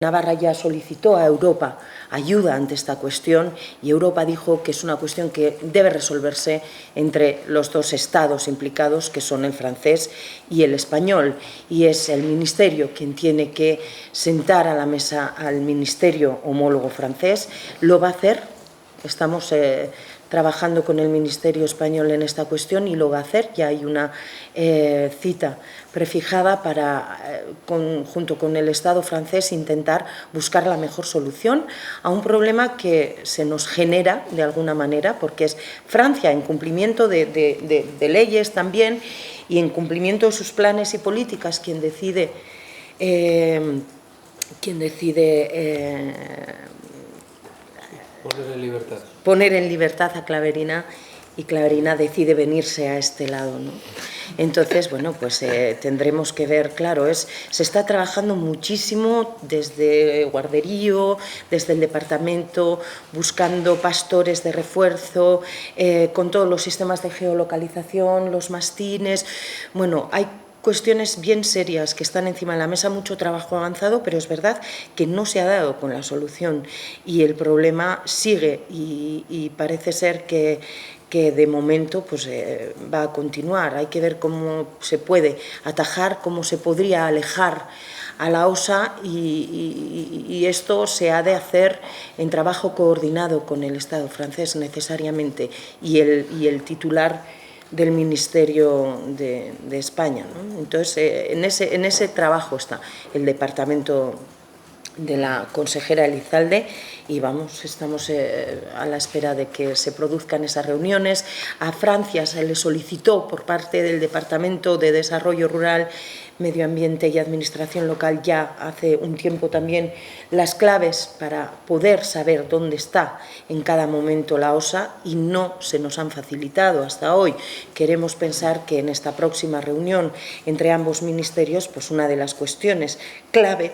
Navarra ya solicitó a Europa ayuda ante esta cuestión y Europa dijo que es una cuestión que debe resolverse entre los dos estados implicados, que son el francés y el español, y es el Ministerio quien tiene que sentar a la mesa al Ministerio homólogo francés. Lo va a hacer, estamos trabajando con el Ministerio español en esta cuestión y lo va a hacer. Ya hay una cita prefijada para, junto con el Estado francés, intentar buscar la mejor solución a un problema que se nos genera de alguna manera, porque es Francia en cumplimiento de leyes también y en cumplimiento de sus planes y políticas quien decide poner en libertad a Claverina, y Claverina decide venirse a este lado, ¿no? Entonces, bueno, pues tendremos que ver, claro, se está trabajando muchísimo desde Guarderío, desde el departamento, buscando pastores de refuerzo, con todos los sistemas de geolocalización, los mastines. Bueno, hay cuestiones bien serias que están encima de la mesa, mucho trabajo avanzado, pero es verdad que no se ha dado con la solución y el problema sigue y parece ser que de momento pues, va a continuar. Hay que ver cómo se puede atajar, cómo se podría alejar a la OSA y esto se ha de hacer en trabajo coordinado con el Estado francés necesariamente y el titular del Ministerio de España, ¿no? Entonces, en ese trabajo está el departamento de la consejera Elizalde y estamos a la espera de que se produzcan esas reuniones. A Francia se le solicitó por parte del Departamento de Desarrollo Rural, Medio Ambiente y Administración Local ya hace un tiempo también las claves para poder saber dónde está en cada momento la OSA y no se nos han facilitado hasta hoy. Queremos pensar que en esta próxima reunión entre ambos ministerios, pues una de las cuestiones clave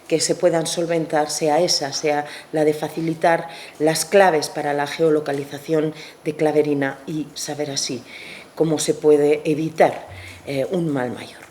que se puedan solventar sea esa, sea la de facilitar las claves para la geolocalización de Claverina y saber así cómo se puede evitar un mal mayor.